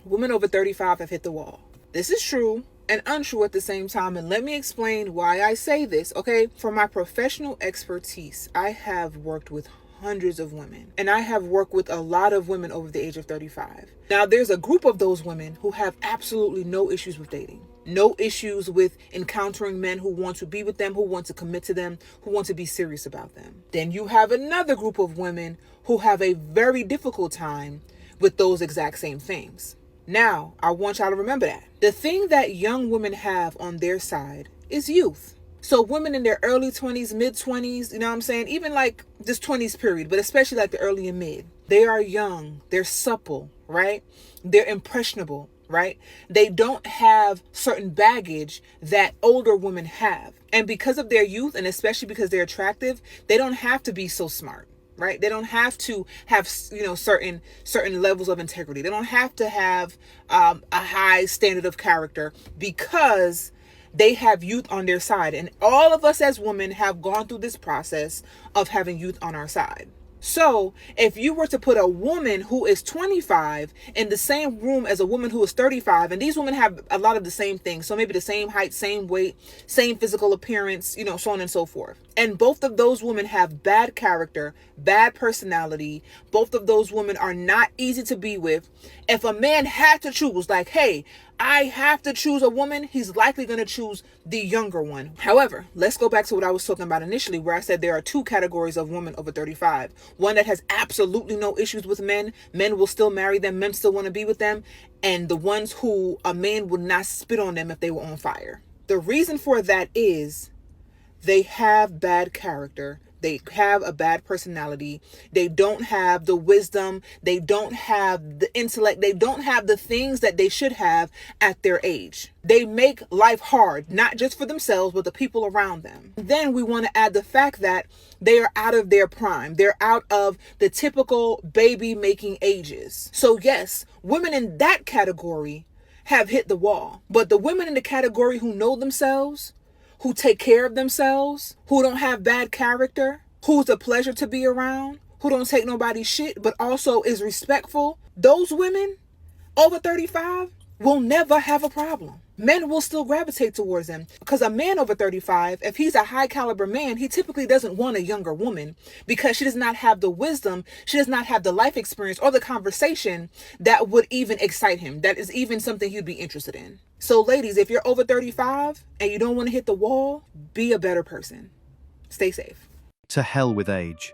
women over 35 have hit the wall. This is true and untrue at the same time, and let me explain why I say this, okay? From my professional expertise, I have worked with hundreds of women, and I have worked with a lot of women over the age of 35. Now, there's a group of those women who have absolutely no issues with dating, no issues with encountering men who want to be with them, who want to commit to them, who want to be serious about them. Then you have another group of women who have a very difficult time with those exact same things. Now, I want y'all to remember that. The thing that young women have on their side is youth. So women in their early 20s, mid 20s, you know what I'm saying? Even like this 20s period, but especially like the early and mid. They are young, they're supple, right? They're impressionable, right? They don't have certain baggage that older women have. And because of their youth, and especially because they're attractive, they don't have to be so smart. Right? They don't have to have, certain levels of integrity. They don't have to have a high standard of character because they have youth on their side. And all of us as women have gone through this process of having youth on our side. So if you were to put a woman who is 25 in the same room as a woman who is 35, and these women have a lot of the same things, so maybe the same height, same weight, same physical appearance, so on and so forth. And both of those women have bad character, bad personality. Both of those women are not easy to be with. If a man had to choose, like, hey, I have to choose a woman, he's likely going to choose the younger one. However, let's go back to what I was talking about initially, where I said there are two categories of women over 35. One that has absolutely no issues with men. Men will still marry them. Men still want to be with them. And the ones who a man would not spit on them if they were on fire. The reason for that is they have bad character. They have a bad personality. They don't have the wisdom. They don't have the intellect. They don't have the things that they should have at their age. They make life hard, not just for themselves, but the people around them. Then we want to add the fact that they are out of their prime. They're out of the typical baby making ages. So yes, women in that category have hit the wall. But the women in the category who know themselves, who take care of themselves, who don't have bad character, who's a pleasure to be around, who don't take nobody's shit, but also is respectful, those women over 35 will never have a problem. Men will still gravitate towards them because a man over 35, if he's a high caliber man, he typically doesn't want a younger woman because she does not have the wisdom, she does not have the life experience or the conversation that would even excite him, that is even something he'd be interested in. So ladies, if you're over 35 and you don't want to hit the wall, be a better person. Stay safe. To hell with age.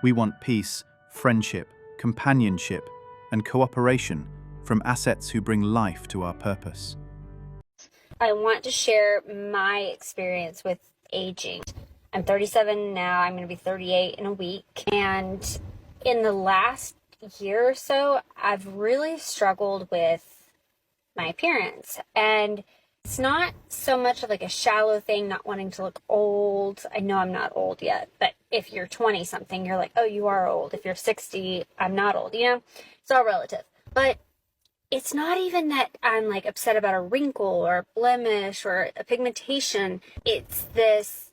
We want peace, friendship, companionship, and cooperation from assets who bring life to our purpose. I want to share my experience with aging. I'm 37 now. I'm going to be 38 in a week. And in the last year or so, I've really struggled with my appearance. And it's not so much of like a shallow thing, not wanting to look old. I know I'm not old yet, but if you're 20 something, you're like, oh, you are old. If you're 60, I'm not old, It's all relative. But it's not even that I'm like upset about a wrinkle or a blemish or a pigmentation. It's this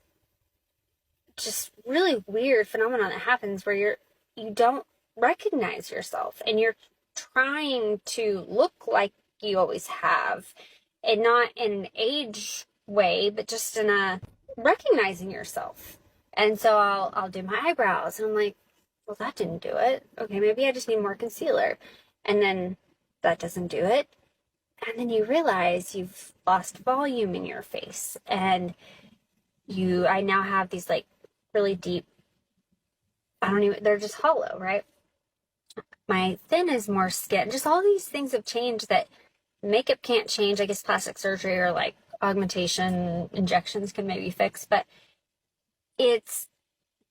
just really weird phenomenon that happens where you don't recognize yourself and you're trying to look like you always have, and not in an age way, but just in a recognizing yourself. And so I'll do my eyebrows and I'm like, well, that didn't do it. Okay, maybe I just need more concealer. And then that doesn't do it. And then you realize you've lost volume in your face. And I now have these like really deep, they're just hollow, right? My thin is more skin. Just all these things have changed that makeup can't change. I guess plastic surgery or like augmentation injections can maybe fix, but it's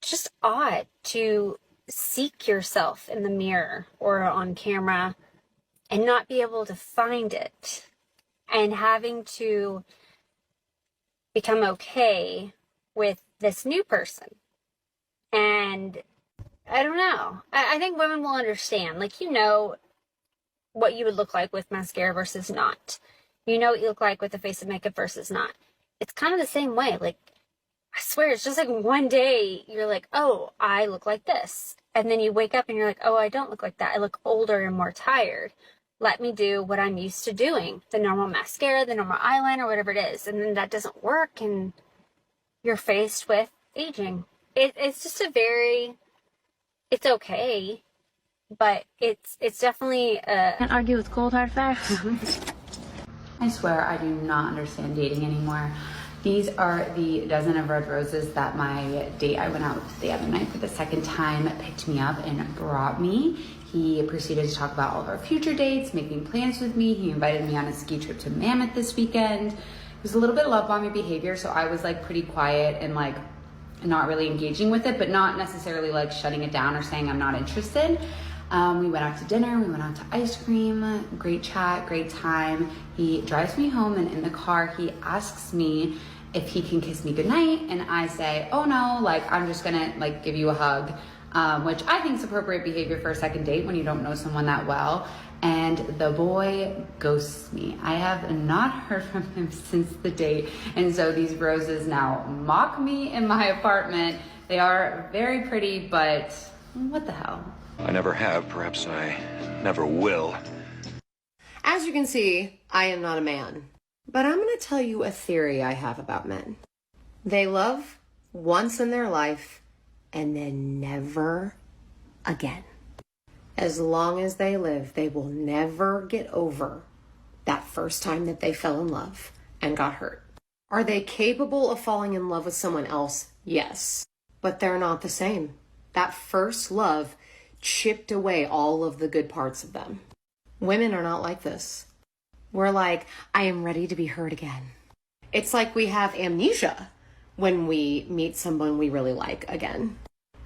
just odd to seek yourself in the mirror or on camera and not be able to find it, and having to become okay with this new person. And I don't know. I think women will understand. Like, what you would look like with mascara versus not. You know what you look like with a face of makeup versus not. It's kind of the same way. Like, I swear, it's just like one day you're like, oh, I look like this. And then you wake up and you're like, oh, I don't look like that. I look older and more tired. let me do what I'm used to doing, the normal mascara, the normal eyeliner, whatever it is. And then that doesn't work, and you're faced with aging. It's just it's okay, but it's definitely Can't argue with cold hard facts. I swear I do not understand dating anymore. These are the dozen of red roses that my date I went out with the other night for the second time picked me up and brought me. He proceeded to talk about all of our future dates, making plans with me. He invited me on a ski trip to Mammoth this weekend. It was a little bit love bombing behavior, so I was like pretty quiet and like not really engaging with it, but not necessarily like shutting it down or saying I'm not interested. We went out to dinner, we went out to ice cream, great chat, great time. He drives me home, and in the car, he asks me if he can kiss me goodnight, and I say, oh no, like I'm just gonna like give you a hug, which I think is appropriate behavior for a second date when you don't know someone that well. And the boy ghosts me. I have not heard from him since the date, and so these roses now mock me in my apartment. They are very pretty, but what the hell? I never have, perhaps I never will. As you can see, I am not a man. But I'm going to tell you a theory I have about men. They love once in their life and then never again. As long as they live, they will never get over that first time that they fell in love and got hurt. Are they capable of falling in love with someone else? Yes. But they're not the same. That first love chipped away all of the good parts of them. Women are not like this. We're like, I am ready to be hurt again. It's like we have amnesia when we meet someone we really like again,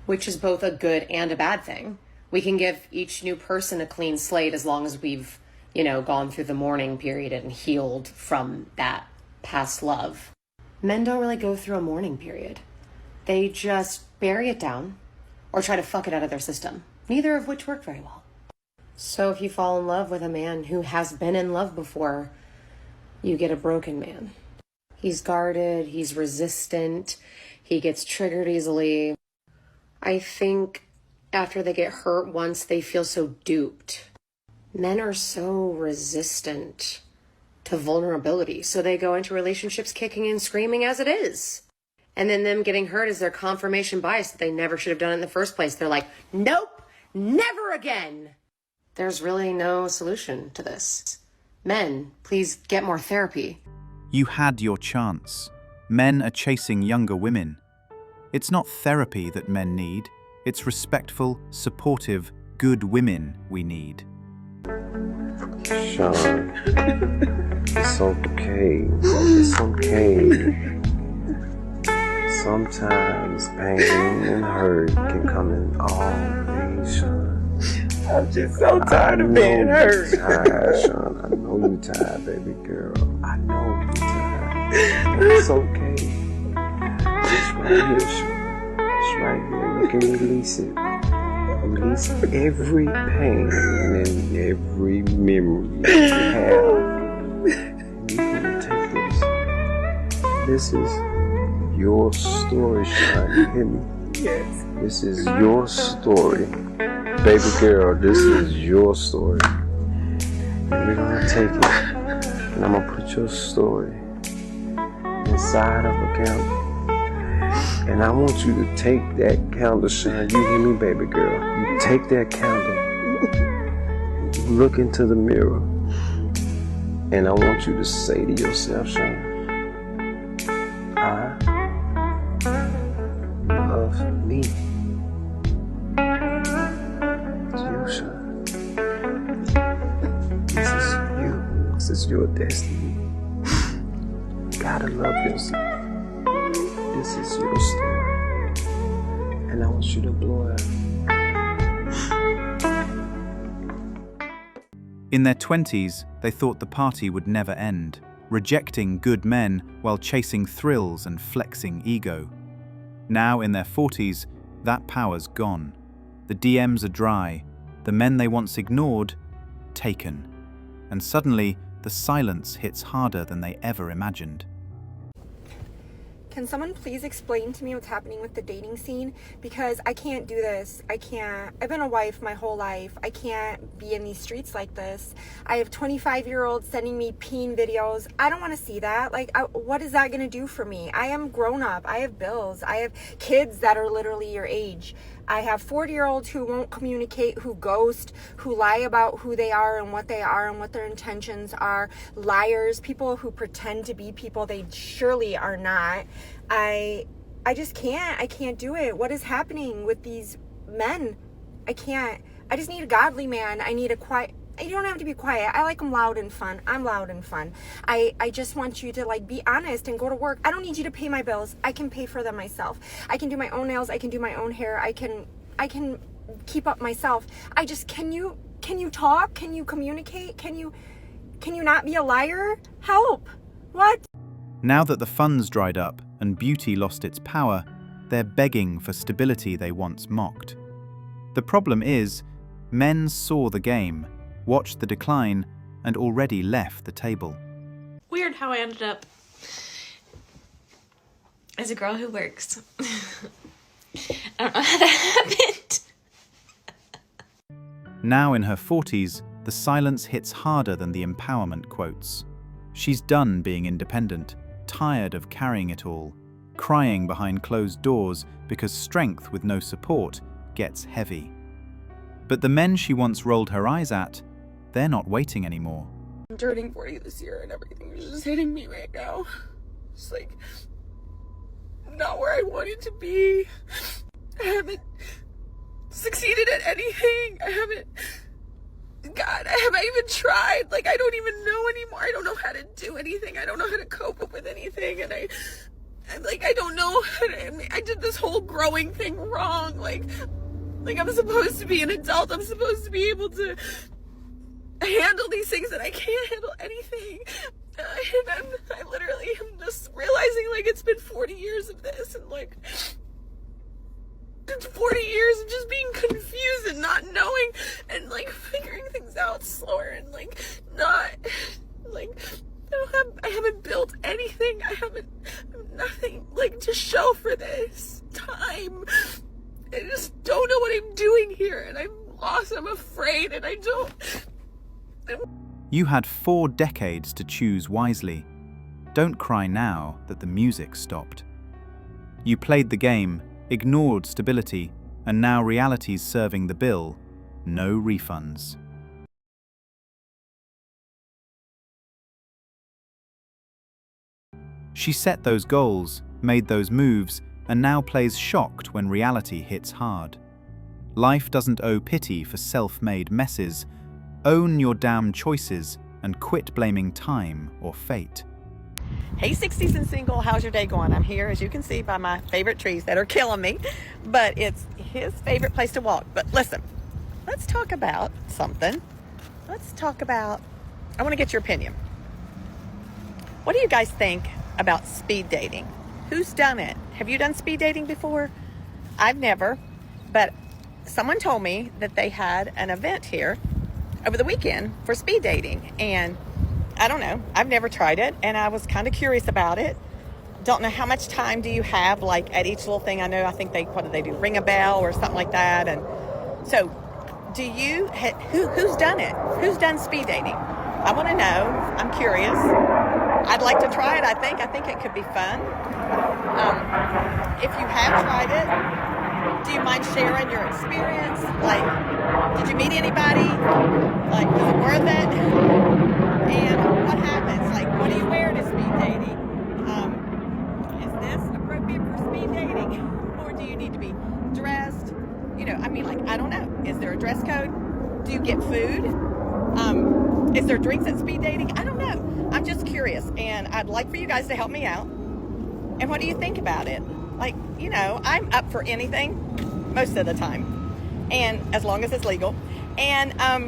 which is both a good and a bad thing. We can give each new person a clean slate as long as we've, gone through the mourning period and healed from that past love. Men don't really go through a mourning period. They just bury it down or try to fuck it out of their system, neither of which work very well. So if you fall in love with a man who has been in love before, you get a broken man. He's guarded, he's resistant, he gets triggered easily. I think after they get hurt once, they feel so duped. Men are so resistant to vulnerability, so they go into relationships kicking and screaming as it is. And then them getting hurt is their confirmation bias that they never should have done it in the first place. They're like, nope, never again. There's really no solution to this. Men, please get more therapy. You had your chance. Men are chasing younger women. It's not therapy that men need. It's respectful, supportive, good women we need. Sean, it's okay. It's okay. Sometimes pain and hurt can come in all ways, Sean. I'm just so tired of being hurt. You're tired, Sean. I know you're tired, baby girl. I know you're tired. It's okay. It's right here, Sean. It's right here. You can release it. Release every pain and every memory that you have. And you're gonna take this. This is your story, Sean. You hear me? Yes. This is your story. Baby girl, this is your story. And we're gonna take it. And I'm gonna put your story inside of a candle. And I want you to take that candle, Sean. You hear me, baby girl? You take that candle. And you look into the mirror. And I want you to say to yourself, Sean, I love me. This is your destiny. You gotta love yourself. This is your story. And I want you to blow it. In their 20s, they thought the party would never end, rejecting good men while chasing thrills and flexing ego. Now, in their 40s, that power's gone. The DMs are dry, the men they once ignored, taken. And suddenly, the silence hits harder than they ever imagined. Can someone please explain to me what's happening with the dating scene? Because I can't do this. I can't. I've been a wife my whole life. I can't be in these streets like this. I have 25-year-olds sending me peen videos. I don't want to see that. Like, what is that going to do for me? I am grown up. I have bills. I have kids that are literally your age. I have 40-year-olds who won't communicate, who ghost, who lie about who they are and what their intentions are. Liars, people who pretend to be people they surely are not. I just can't. I can't do it. What is happening with these men? I can't. I just need a godly man. I need a quiet. You don't have to be quiet. I like them loud and fun. I'm loud and fun. I just want you to like be honest and go to work. I don't need you to pay my bills. I can pay for them myself. I can do my own nails. I can do my own hair. I can keep up myself. I just, can you talk? Can you communicate? Can you not be a liar? Help. What? Now that the funds dried up and beauty lost its power, they're begging for stability they once mocked. The problem is, men saw the game, watched the decline, and already left the table. Weird how I ended up as a girl who works. I don't know how that happened. Now in her 40s, the silence hits harder than the empowerment quotes. She's done being independent, tired of carrying it all, crying behind closed doors because strength with no support gets heavy. But the men she once rolled her eyes at, they're not waiting anymore. I'm turning 40 this year and everything is just hitting me right now. It's like, not where I wanted to be. I haven't succeeded at anything. I haven't even tried. Like, I don't even know anymore. I don't know how to do anything. I don't know how to cope up with anything. And I don't know how to, I did this whole growing thing wrong. Like I'm supposed to be an adult. I'm supposed to be able to handle these things, and I can't handle anything. And I literally am just realizing, like, it's been 40 years of this, and like 40 years of just being confused and not knowing and like figuring things out slower and like not like I haven't built anything. I have nothing like to show for this time. I just don't know what I'm doing here, and I'm lost. I'm afraid, and I don't. You had 4 decades to choose wisely. Don't cry now that the music stopped. You played the game, ignored stability, and now reality's serving the bill. No refunds. She set those goals, made those moves, and now plays shocked when reality hits hard. Life doesn't owe pity for self-made messes. Own your damn choices and quit blaming time or fate. Hey 60s and single, how's your day going? I'm here, as you can see, by my favorite trees that are killing me, but it's his favorite place to walk. But listen, let's talk about something. I want to get your opinion. What do you guys think about speed dating? Who's done it? Have you done speed dating before? I've never, but someone told me that they had an event here over the weekend for speed dating, and I don't know, I've never tried it, and I was kind of curious about it. Don't know how much time do you have, like, at each little thing. I think what do they do, ring a bell or something like that. And so do you, who's done it? Who's done speed dating? I want to know. I'm curious. I'd like to try it. I think it could be fun. If you have tried it, do you mind sharing your experience? Like, did you meet anybody? Like, was it worth it? And what happens? Like, what do you wear to speed dating? Is this appropriate for speed dating? Or do you need to be dressed? I don't know. Is there a dress code? Do you get food? Is there drinks at speed dating? I don't know. I'm just curious, and I'd like for you guys to help me out. And what do you think about it? Like, I'm up for anything most of the time, and as long as it's legal. And I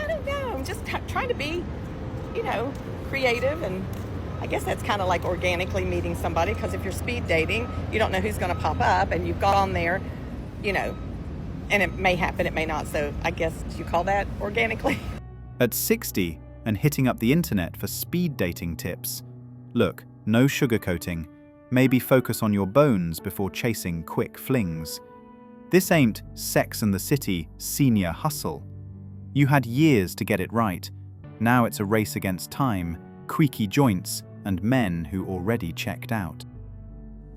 don't know. I'm just trying to be, creative, and I guess that's kind of like organically meeting somebody, because if you're speed dating, you don't know who's going to pop up, and you've got on there, and it may happen, it may not. So I guess you call that organically. At 60 and hitting up the internet for speed dating tips. Look, no sugarcoating. maybe focus on your bones before chasing quick flings. This ain't Sex and the City senior hustle. You had years to get it right. Now it's a race against time, creaky joints, and men who already checked out.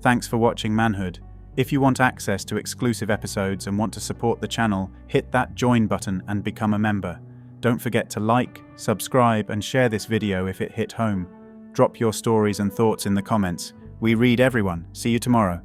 Thanks for watching Manhood. If you want access to exclusive episodes and want to support the channel, hit that join button and become a member. Don't forget to like, subscribe, and share this video if it hit home. Drop your stories and thoughts in the comments. We read everyone. See you tomorrow.